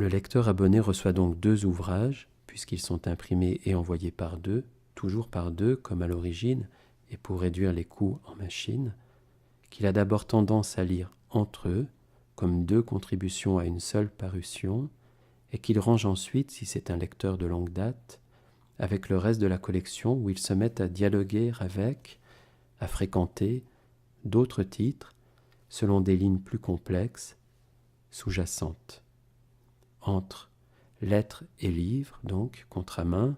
Le lecteur abonné reçoit donc 2 ouvrages, puisqu'ils sont imprimés et envoyés par 2, toujours par 2 comme à l'origine, et pour réduire les coûts en machine, qu'il a d'abord tendance à lire entre eux, comme 2 contributions à une seule parution, et qu'il range ensuite, si c'est un lecteur de longue date, avec le reste de la collection où il se met à dialoguer avec, à fréquenter, d'autres titres, selon des lignes plus complexes, sous-jacentes. Entre lettres et livres, donc, contre à main,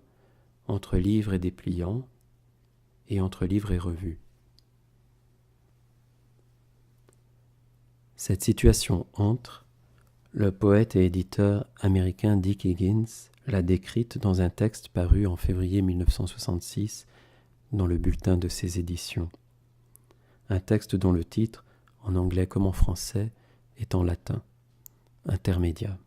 entre livres et dépliants, et entre livres et revues. Cette situation entre, le poète et éditeur américain Dick Higgins l'a décrite dans un texte paru en février 1966 dans le bulletin de ses éditions. Un texte dont le titre, en anglais comme en français, est en latin, Intermédia.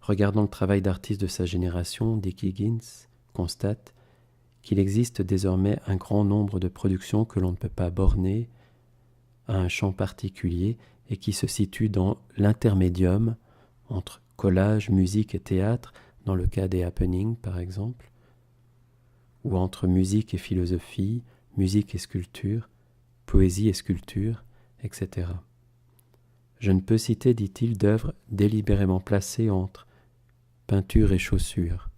Regardant le travail d'artistes de sa génération, Dick Higgins constate qu'il existe désormais un grand nombre de productions que l'on ne peut pas borner à un champ particulier et qui se situent dans l'intermédium entre collage, musique et théâtre, dans le cas des happenings par exemple, ou entre musique et philosophie, musique et sculpture, poésie et sculpture, etc. Je ne peux citer, dit-il, d'œuvres délibérément placées entre peinture et chaussure.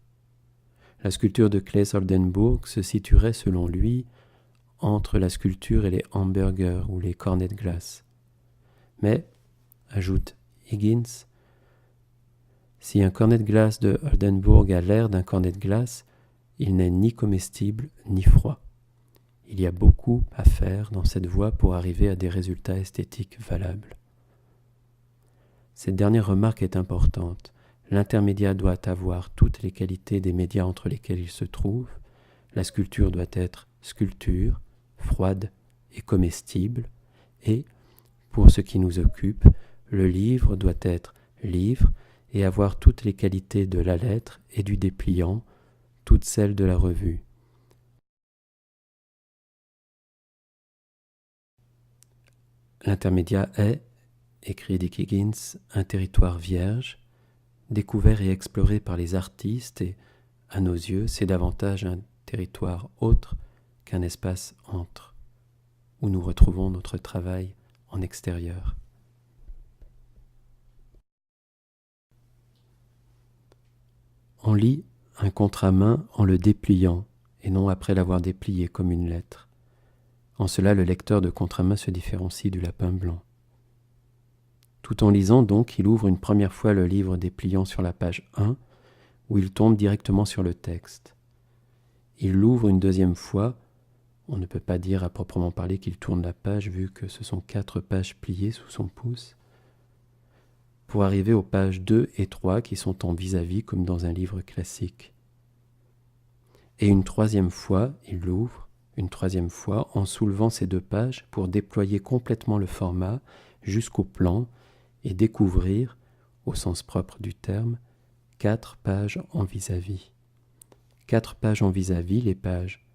La sculpture de Claes Oldenburg se situerait, selon lui, entre la sculpture et les hamburgers ou les cornets de glace. Mais, ajoute Higgins, si un cornet de glace de Oldenburg a l'air d'un cornet de glace, il n'est ni comestible ni froid. Il y a beaucoup à faire dans cette voie pour arriver à des résultats esthétiques valables. Cette dernière remarque est importante. L'intermédiaire doit avoir toutes les qualités des médias entre lesquels il se trouve. La sculpture doit être sculpture, froide et comestible. Et, pour ce qui nous occupe, le livre doit être livre et avoir toutes les qualités de la lettre et du dépliant, toutes celles de la revue. L'intermédiaire est, écrit Dick Higgins, un territoire vierge, découvert et exploré par les artistes et, à nos yeux, c'est davantage un territoire autre qu'un espace entre, où nous retrouvons notre travail en extérieur. On lit un contre-à-main en le dépliant et non après l'avoir déplié comme une lettre. En cela, le lecteur de contre-à-main se différencie du lapin blanc. Tout en lisant donc, il ouvre une première fois le livre dépliant sur la page 1, où il tombe directement sur le texte. Il l'ouvre une deuxième fois, on ne peut pas dire à proprement parler qu'il tourne la page vu que ce sont 4 pages pliées sous son pouce, pour arriver aux pages 2 et 3 qui sont en vis-à-vis comme dans un livre classique. Et une troisième fois, il l'ouvre, une troisième fois, en soulevant ces 2 pages pour déployer complètement le format jusqu'au plan et découvrir, au sens propre du terme, 4 pages en vis-à-vis. 4 pages en vis-à-vis, les pages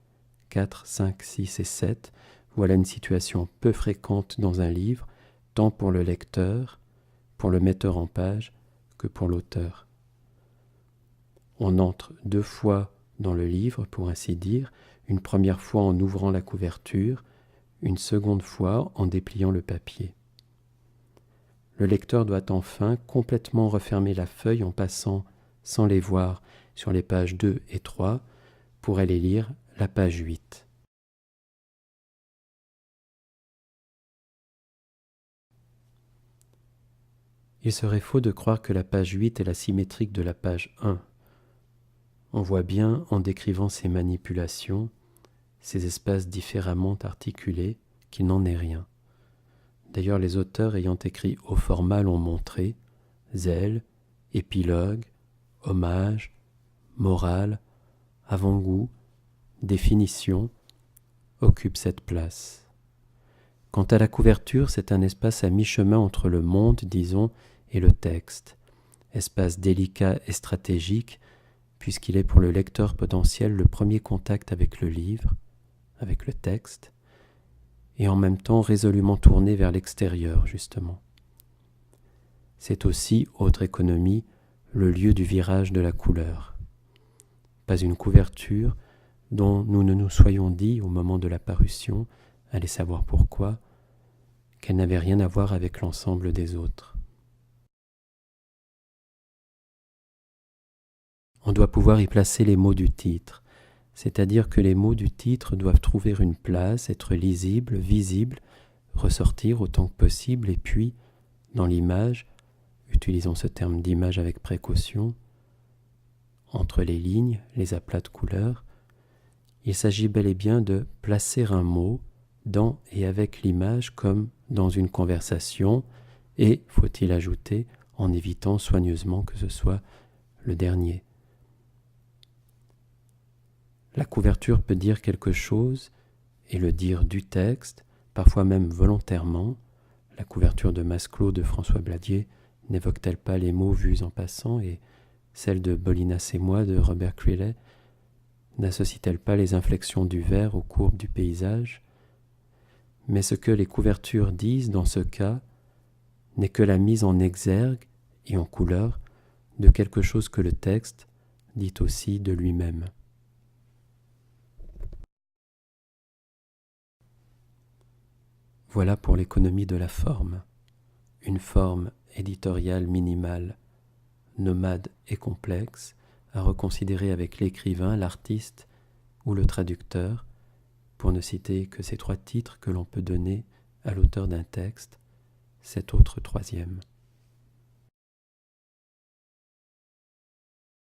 4, 5, 6 et 7, voilà une situation peu fréquente dans un livre, tant pour le lecteur, pour le metteur en page, que pour l'auteur. On entre 2 fois dans le livre, pour ainsi dire, une première fois en ouvrant la couverture, une seconde fois en dépliant le papier. Le lecteur doit enfin complètement refermer la feuille en passant, sans les voir, sur les pages 2 et 3, pour aller lire la page 8. Il serait faux de croire que la page 8 est la symétrique de la page 1. On voit bien, en décrivant ces manipulations, ces espaces différemment articulés, qu'il n'en est rien. D'ailleurs, les auteurs ayant écrit au format l'ont montré, zèle, épilogue, hommage, morale, avant-goût, définition, occupent cette place. Quant à la couverture, c'est un espace à mi-chemin entre le monde, disons, et le texte, espace délicat et stratégique, puisqu'il est pour le lecteur potentiel le premier contact avec le livre, avec le texte, et en même temps résolument tourné vers l'extérieur, justement. C'est aussi, autre économie, le lieu du virage de la couleur. Pas une couverture dont nous ne nous soyons dit au moment de la parution, allez savoir pourquoi, qu'elle n'avait rien à voir avec l'ensemble des autres. On doit pouvoir y placer les mots du titre, c'est-à-dire que les mots du titre doivent trouver une place, être lisibles, visibles, ressortir autant que possible, et puis, dans l'image, utilisons ce terme d'image avec précaution, entre les lignes, les aplats de couleurs, il s'agit bel et bien de placer un mot dans et avec l'image comme dans une conversation, et, faut-il ajouter, en évitant soigneusement que ce soit le dernier. La couverture peut dire quelque chose et le dire du texte, parfois même volontairement. La couverture de Masclo de François Bladier n'évoque-t-elle pas les mots vus en passant, et celle de Bolinas et moi de Robert Creeley n'associe-t-elle pas les inflexions du vers aux courbes du paysage? Mais ce que les couvertures disent dans ce cas n'est que la mise en exergue et en couleur de quelque chose que le texte dit aussi de lui-même. Voilà pour l'économie de la forme, une forme éditoriale minimale, nomade et complexe, à reconsidérer avec l'écrivain, l'artiste ou le traducteur, pour ne citer que ces 3 titres que l'on peut donner à l'auteur d'un texte, cet autre troisième.